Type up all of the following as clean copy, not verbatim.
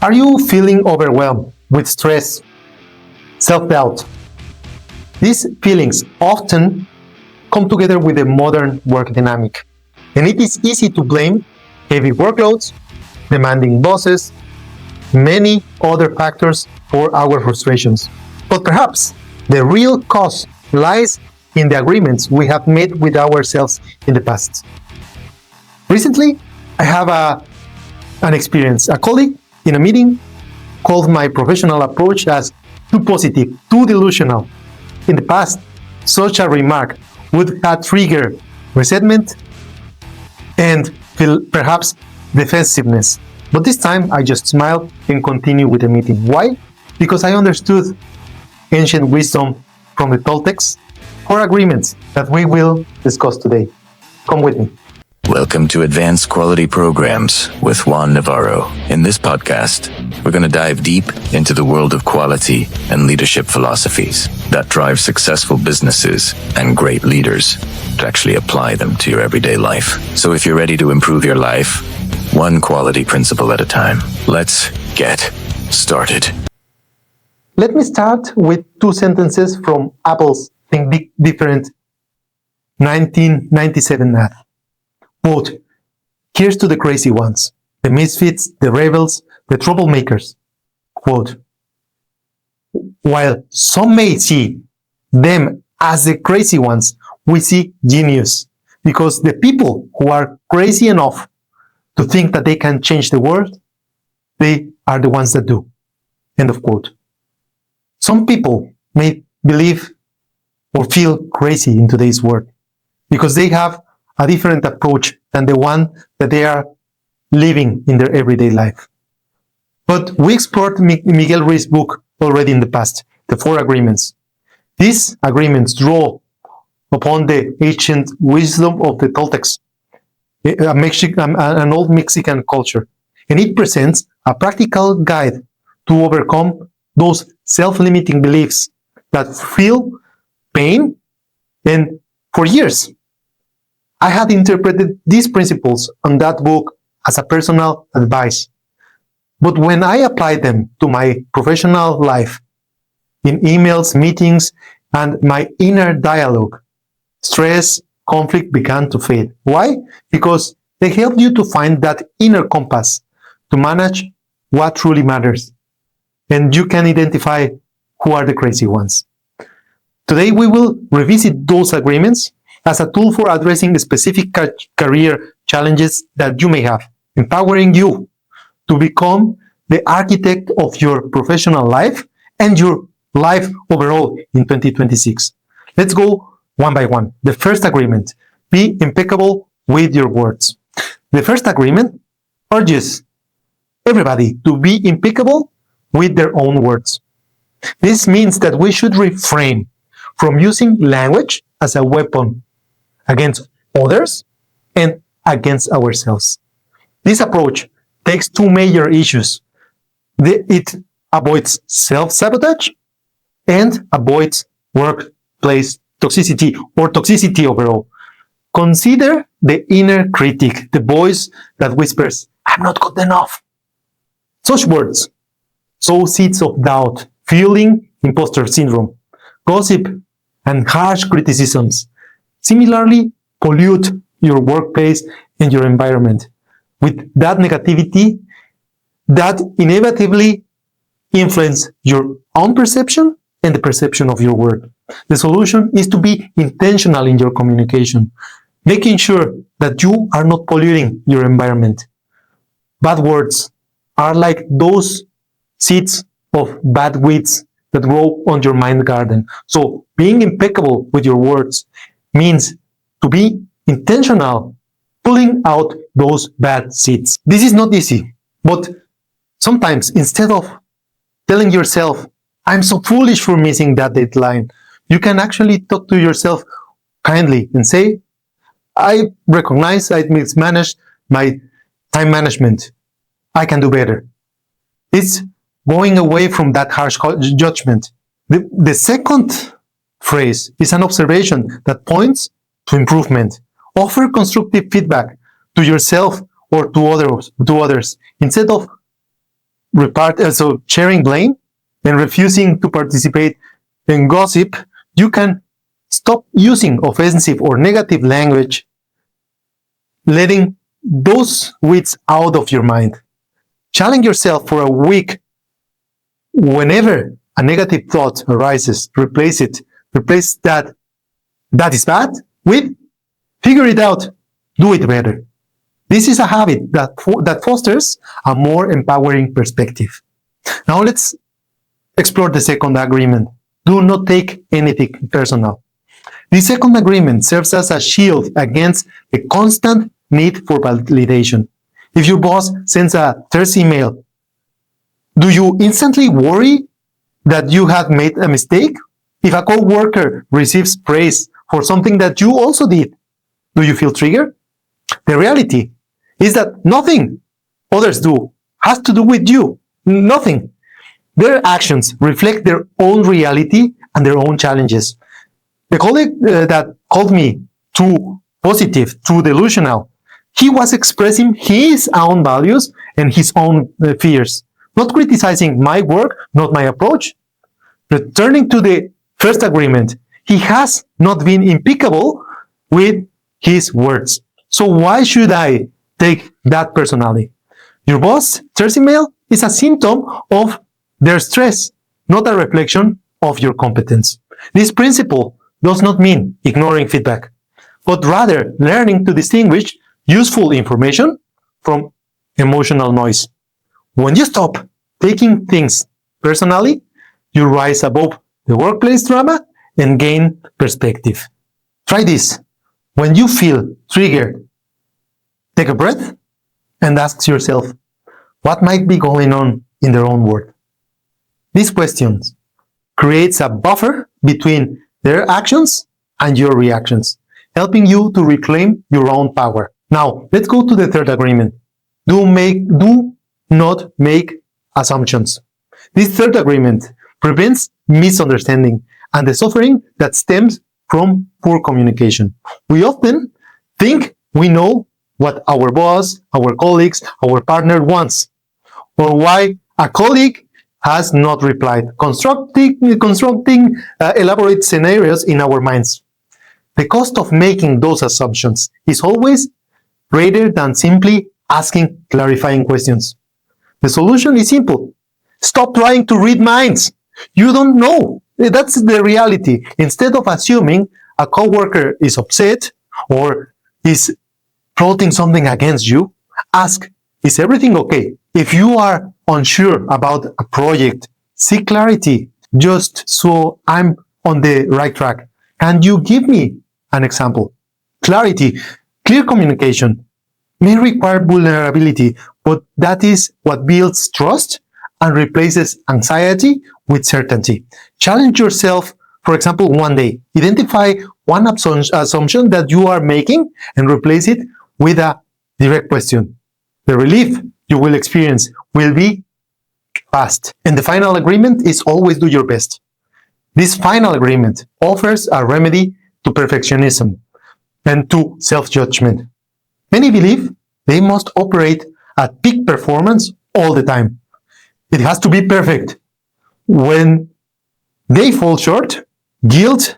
Are you feeling overwhelmed with stress, self-doubt? These feelings often come together with the modern work dynamic, and it is easy to blame heavy workloads, demanding bosses, many other factors for our frustrations. But perhaps the real cause lies in the agreements we have made with ourselves in the past. Recently, I have an experience. A colleague in a meeting called my professional approach as too positive, too delusional. In the past, such a remark would have triggered resentment and perhaps defensiveness. But this time, I just smiled and continued with the meeting. Why? Because I understood ancient wisdom from the Toltecs or agreements that we will discuss today. Come with me. Welcome to Advanced Quality Programs with Juan Navarro. In this podcast, we're going to dive deep into the world of quality and leadership philosophies that drive successful businesses and great leaders to actually apply them to your everyday life. So if you're ready to improve your life, one quality principle at a time, let's get started. Let me start with two sentences from Apple's Think Different 1997 ad. Quote, "Here's to the crazy ones, the misfits, the rebels, the troublemakers." Quote, "While some may see them as the crazy ones, we see genius, because the people who are crazy enough to think that they can change the world, they are the ones that do." End of quote. Some people may believe or feel crazy in today's world because they have a different approach than the one that they are living in their everyday life. But we explored Miguel Ruiz's book already in the past, The Four Agreements. These agreements draw upon the ancient wisdom of the Toltecs, an old Mexican culture, and it presents a practical guide to overcome those self-limiting beliefs that feel pain. And for years, I had interpreted these principles on that book as a personal advice. But when I applied them to my professional life, in emails, meetings, and my inner dialogue, stress, conflict began to fade. Why? Because they help you to find that inner compass to manage what truly matters. And you can identify who are the crazy ones. Today, we will revisit those agreements as a tool for addressing specific career challenges that you may have, empowering you to become the architect of your professional life and your life overall in 2026. Let's go one by one. The first agreement, be impeccable with your words. The first agreement urges everybody to be impeccable with their own words. This means that we should refrain from using language as a weapon against others and against ourselves. This approach takes two major issues. It avoids self-sabotage and avoids workplace toxicity or toxicity overall. Consider the inner critic, the voice that whispers, "I'm not good enough." Such words sow seeds of doubt, fueling imposter syndrome, gossip, and harsh criticisms. Similarly, pollute your workplace and your environment with that negativity that inevitably influence your own perception and the perception of your work. The solution is to be intentional in your communication, making sure that you are not polluting your environment. Bad words are like those seeds of bad weeds that grow on your mind garden. So being impeccable with your words means to be intentional, pulling out those bad seeds. This is not easy, but sometimes instead of telling yourself, "I'm so foolish for missing that deadline," you can actually talk to yourself kindly and say, "I recognize I mismanaged my time management. I can do better." It's going away from that harsh judgment. The second phrase is an observation that points to improvement. Offer constructive feedback to yourself or to others instead of sharing blame and refusing to participate in gossip, you can stop using offensive or negative language, letting those weeds out of your mind. Challenge yourself for a week. Whenever a negative thought arises, replace that is bad with figure it out, do it better. This is a habit that fosters a more empowering perspective. Now let's explore the second agreement. Do not take anything personal. The second agreement serves as a shield against a constant need for validation. If your boss sends a terse email, do you instantly worry that you have made a mistake? If a coworker receives praise for something that you also did, do you feel triggered? The reality is that nothing others do has to do with you. Nothing. Their actions reflect their own reality and their own challenges. The colleague that called me too positive, too delusional, he was expressing his own values and his own fears, not criticizing my work, not my approach. Returning to the first agreement, he has not been impeccable with his words. So why should I take that personally? Your boss' terse email is a symptom of their stress, not a reflection of your competence. This principle does not mean ignoring feedback, but rather learning to distinguish useful information from emotional noise. When you stop taking things personally, you rise above the workplace drama and gain perspective. Try this. When you feel triggered, take a breath and ask yourself, what might be going on in their own world? These questions creates a buffer between their actions and your reactions, helping you to reclaim your own power. Now, let's go to the third agreement. Do not make assumptions. This third agreement prevents misunderstanding and the suffering that stems from poor communication. We often think we know what our boss, our colleagues, our partner wants, or why a colleague has not replied, constructing elaborate scenarios in our minds. The cost of making those assumptions is always greater than simply asking clarifying questions. The solution is simple. Stop trying to read minds. You don't know. That's the reality. Instead of assuming a coworker is upset or is plotting something against you, ask, is everything okay? If you are unsure about a project, seek clarity just so I'm on the right track. Can you give me an example? Clarity, clear communication may require vulnerability, but that is what builds trust and replaces anxiety with certainty. Challenge yourself, for example, one day. Identify one assumption that you are making and replace it with a direct question. The relief you will experience will be fast. And the final agreement is always do your best. This final agreement offers a remedy to perfectionism and to self-judgment. Many believe they must operate at peak performance all the time. It has to be perfect. When they fall short, guilt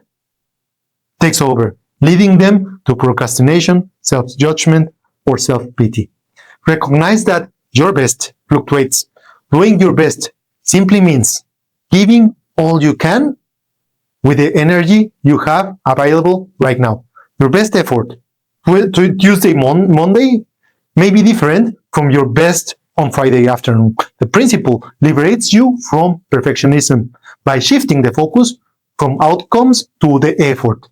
takes over, leading them to procrastination, self-judgment, or self-pity. Recognize that your best fluctuates. Doing your best simply means giving all you can with the energy you have available right now. Your best effort Tuesday, Monday may be different from your best on Friday afternoon. The principle liberates you from perfectionism by shifting the focus from outcomes to the effort.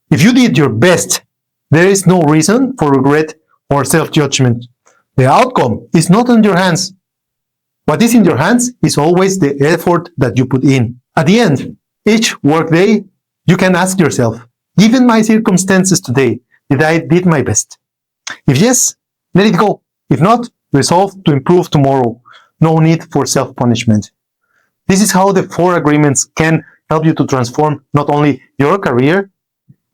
If you did your best, there is no reason for regret or self-judgment. The outcome is not in your hands. What is in your hands is always the effort that you put in. At the end, each workday, you can ask yourself, given my circumstances today, did I did my best? If yes, let it go. If not, resolve to improve tomorrow. No need for self-punishment. This is how the 4 agreements can help you to transform not only your career,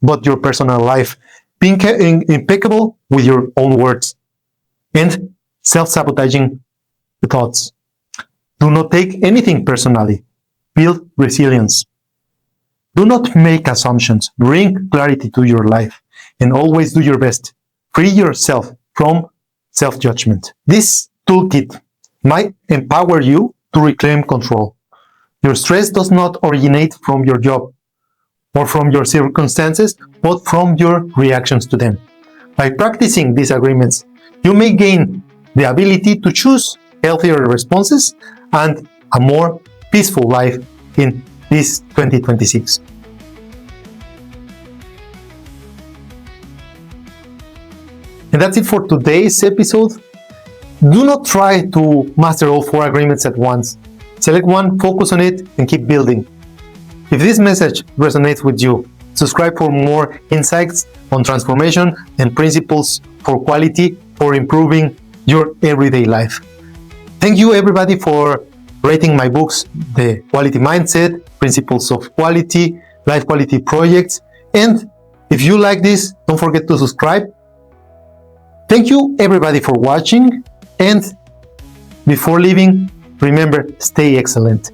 but your personal life, being impeccable with your own words and self-sabotaging thoughts. Do not take anything personally. Build resilience. Do not make assumptions. Bring clarity to your life and always do your best. Free yourself from self-judgment. This toolkit might empower you to reclaim control. Your stress does not originate from your job or from your circumstances, but from your reactions to them. By practicing these agreements, you may gain the ability to choose healthier responses and a more peaceful life in this 2026. And that's it for today's episode. Do not try to master all 4 agreements at once. Select one, focus on it, and keep building. If this message resonates with you, subscribe for more insights on transformation and principles for quality for improving your everyday life. Thank you everybody for rating my books, The Quality Mindset, Principles of Quality, Life Quality Projects. And if you like this, don't forget to subscribe. Thank you everybody for watching. And before leaving, remember, stay excellent.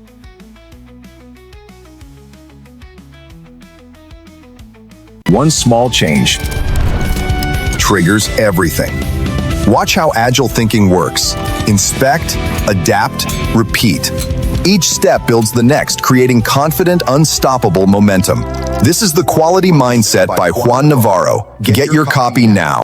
One small change triggers everything. Watch how agile thinking works. Inspect, adapt, repeat. Each step builds the next, creating confident, unstoppable momentum. This is the Quality Mindset by Juan Navarro. Get your copy now.